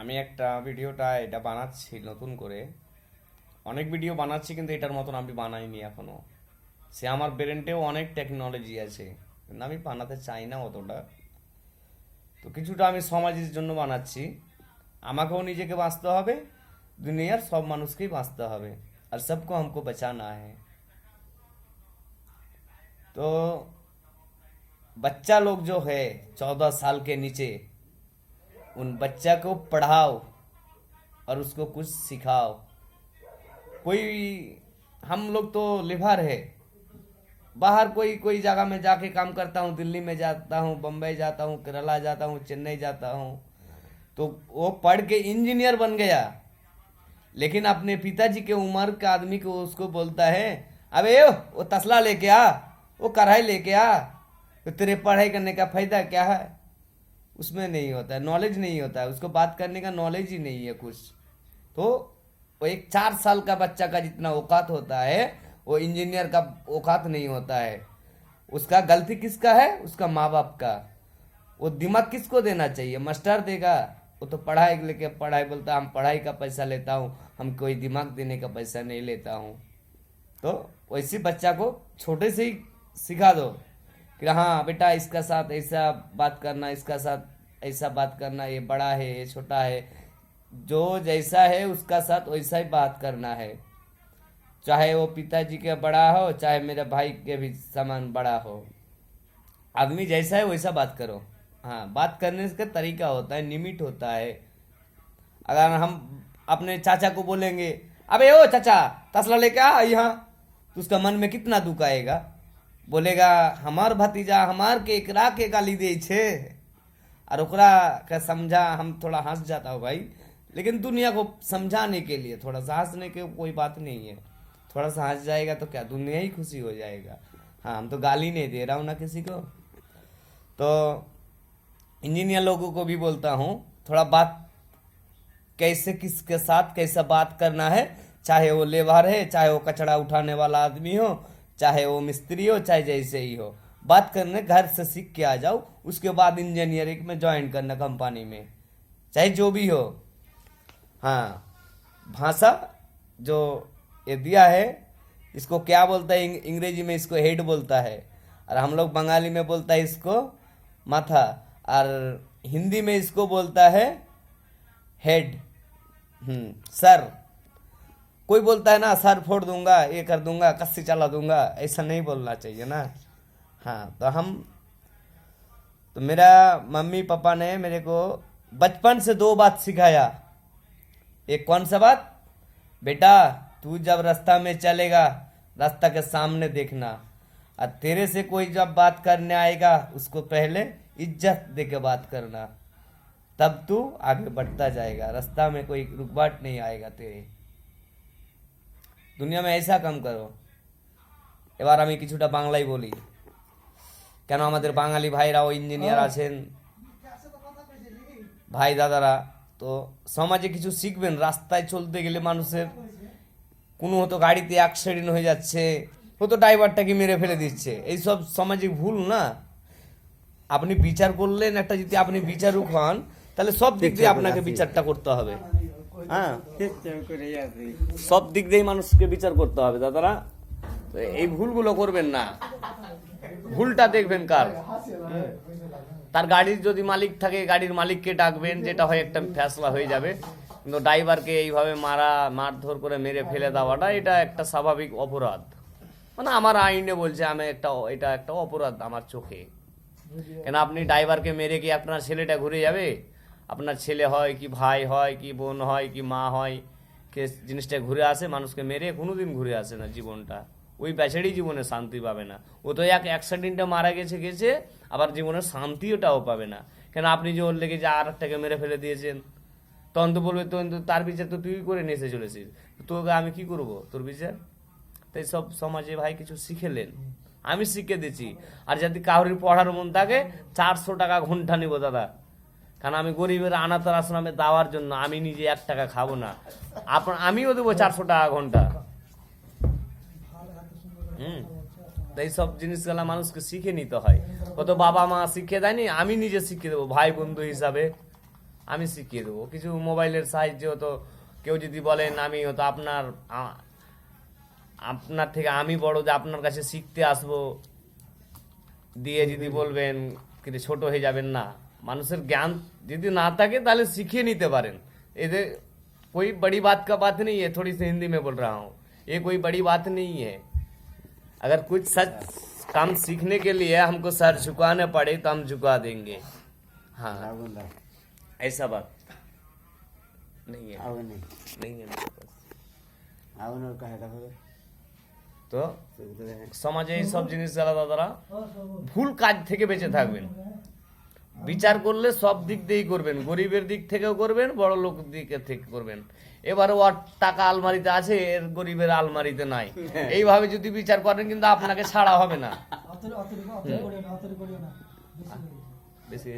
আমি একটা ভিডিওটা এটা বানাচ্ছি নতুন করে। অনেক ভিডিও বানাচ্ছি কিন্তু এটার মতন আমি বানাইনি এখনো। সে আমার ব্রেনটেও অনেক টেকনোলজি আছে, কিন্তু আমি বানাতে চাই না অতটা। তো কিছুটা আমি সমাজের জন্য বানাচ্ছি। আমাকেও নিজেকে বাঁচতে হবে, দুনিয়ার সব মানুষকেই বাঁচতে হবে, আর সবকো हमको बचाना है। तो बच्चा लोग जो है 14 साल के नीचे, उन बच्चा को पढ़ाओ और उसको कुछ सिखाओ। कोई हम लोग तो लिभार है, बाहर कोई कोई जगह में जाके काम करता हूँ, दिल्ली में जाता हूँ, बम्बई जाता हूँ, केरला जाता हूँ, चेन्नई जाता हूँ, तो वो पढ़ के इंजीनियर बन गया। लेकिन अपने पिताजी के उम्र का आदमी को उसको बोलता है, अबे वो तसला लेके आ, वो कढ़ाई लेके आ, तो तेरे पढ़ाई करने का फायदा क्या है? उसमें नहीं होता है, नॉलेज नहीं होता है, उसको बात करने का नॉलेज ही नहीं है कुछ। तो वो एक 4 साल का बच्चा का जितना औकात होता है, वो इंजीनियर का औकात नहीं होता है। उसका गलती किसका है? उसका माँ बाप का। वो दिमाग किसको देना चाहिए? मास्टर देगा। वो तो पढ़ाई लेके पढ़ाई बोलता, हम पढ़ाई का पैसा लेता हूँ, हम कोई दिमाग देने का पैसा नहीं लेता हूँ। तो वैसे बच्चा को छोटे से ही सिखा दो कि हाँ बेटा, इसका साथ ऐसा बात करना, इसका साथ ऐसा बात करना, ये बड़ा है, ये छोटा है, जो जैसा है उसका साथ वैसा ही बात करना है। चाहे वो पिताजी के बड़ा हो, चाहे मेरे भाई के भी समान बड़ा हो, आदमी जैसा है वैसा बात करो। हाँ, बात करने का तरीका होता है, लिमिट होता है। अगर हम अपने चाचा को बोलेंगे, अबे ओ चाचा तसला लेके आ यहाँ, तो उसका मन में कितना दुख आएगा। बोलेगा हमार भतीजा हमार के एकरा के गाली दे छे, और ओकरा का समझा हम थोड़ा हंस जाता हूँ भाई, लेकिन दुनिया को समझाने के लिए थोड़ा सा हंसने के कोई बात नहीं है। थोड़ा सा हंस जाएगा तो क्या दुनिया ही खुशी हो जाएगा। हाँ, हम तो गाली नहीं दे रहा हूँ ना किसी को। तो इंजीनियर लोगों को भी बोलता हूँ, थोड़ा बात कैसे किसके साथ कैसा बात करना है, चाहे वो लेबर है, चाहे वो कचरा उठाने वाला आदमी हो, चाहे वो मिस्त्री हो, चाहे जैसे ही हो, बात करने घर से सीख के आ जाओ। उसके बाद इंजीनियरिंग में ज्वाइन करना कंपनी में, चाहे जो भी हो। हाँ, भाषा जो ये दिया है, इसको क्या बोलता है अंग्रेजी में? इसको हेड बोलता है, और हम लोग बंगाली में बोलता है इसको माथा, और हिंदी में इसको बोलता है हेड, सर। कोई बोलता है ना सर फोड़ दूंगा, ये कर दूंगा, कस्सी चला दूंगा, ऐसा नहीं बोलना चाहिए ना। हाँ, तो मेरा मम्मी पापा ने मेरे को बचपन से 2 बात सिखाया। एक कौन सा बात? बेटा तू जब रास्ता में चलेगा, रास्ता के सामने देखना, और तेरे से कोई जब बात करने आएगा उसको पहले इज्जत दे के बात करना, तब तू आगे बढ़ता जाएगा, रास्ता में कोई रुकावट नहीं आएगा तेरे। দুনিয়া में ऐसा কাম করো। এবার আমি কিছুটা বাংলায় বলি, কেন আমাদের বাঙালি ভাইরাও ইঞ্জিনিয়ার আছেন, ভাই দাদারা, তো সমাজে কিছু শিখবেন। রাস্তায় চলতে গেলে মানুষের কোনো হয়তো গাড়িতে অ্যাক্সিডেন্ট হয়ে যাচ্ছে, হয়তো ড্রাইভারটাকে মেরে ফেলে দিচ্ছে, এইসব সামাজিক ভুল না। আপনি বিচার করলেন একটা, যদি আপনি বিচারক হন তাহলে সব দিক দিয়ে আপনাকে বিচারটা করতে হবে। হ্যাঁ, সব দিক দিয়ে মানুষকে বিচার করতে হবে দাদারা। তো এই ভুলগুলো করবেন না। ভুলটা দেখবেন কার, তার গাড়ির যদি মালিক থাকে গাড়ির মালিককে ডাকবেন, যেটা হয় একটা ফ্যাসলা হয়ে যাবে। কিন্তু ড্রাইভারকে এইভাবে মারধর করে মেরে ফেলে দেওয়াটা এটা একটা স্বাভাবিক অপরাধ। মানে আমার আইনে বলছে এটা একটা অপরাধ আমার চোখে। কেন আপনি ড্রাইভারকে মেরে কি আপনার ছেলেটা ঘুরে যাবে? আপনার ছেলে হয় কি ভাই হয় কি বোন হয় কি মা হয়, কে জিনিসটা ঘুরে আসে? মানুষকে মেরে কোনোদিন ঘুরে আসে না জীবনটা। ওই বেচারি জীবনে শান্তি পাবে না। ও তো এক অ্যাক্সিডেন্টে মারা গেছে, আবার জীবনের শান্তিটাও পাবে না। কেন আপনি যে ওর লেগে যে আর একটাকে মেরে ফেলে দিয়েছেন, তখন তো বলবে তো তার বিচার তো তুই করে নিয়ে এসে চলেছিস, তোকে আমি কি করব তোর বিচার? তাই সব সমাজে ভাই কিছু শিখেলেন, আমি শিখে দিচ্ছি। আর যদি কাউরির পড়ার মন থাকে 400 টাকা ঘন্টা নিব দাদা, কারণ আমি গরিবের অনাথ আশ্রমে দেওয়ার জন্য আমি নিজে 1 টাকা খাবো না, আমিও দেবো 400 টাকা ঘন্টা। তাই সব জিনিসগুলা মানুষকে শিখে নিতে হয়। কত বাবা মা শিখে দেয়নি, আমি নিজে শিখে দেবো ভাই বন্ধু হিসাবে। আমি শিখিয়ে দেবো কিছু মোবাইলের সাহায্যে। তো কেউ যদি বলেন আমি হয়তো আপনার থেকে আমি বড়, যে আপনার কাছে শিখতে আসবো, দিয়ে যদি বলবেন কিন্তু ছোট হয়ে যাবেন না। মানুষের জ্ঞান যদি না থাকে তাহলে শিখিয়ে নিতে পারেন। এদের कोई बड़ी बात का बात नहीं है, थोड़ी सी हिंदी में बोल रहा हूँ, ये कोई बड़ी बात नहीं है। अगर कुछ सच काम सीखने के लिए हमको सर झुकाने पड़े तो हम झुका देंगे। हाँ, ऐसा बात नहीं है, नहीं है मेरे पास। তো সমাজে এই সব জিনিস দাদারা ভুল কাজ থেকে বেঁচে থাকবেন। বিচার করলে সব দিক দিয়েই করবেন, গরিবের দিক থেকেও করবেন, বড় লোক দিকে থেকে করবেন। এবারে ওর টাকা আলমারিতে আছে, এর গরিবের আলমারিতে নাই, এইভাবে যদি বিচার করেন কিন্তু আপনাকে ছাড়া হবে না। বেশি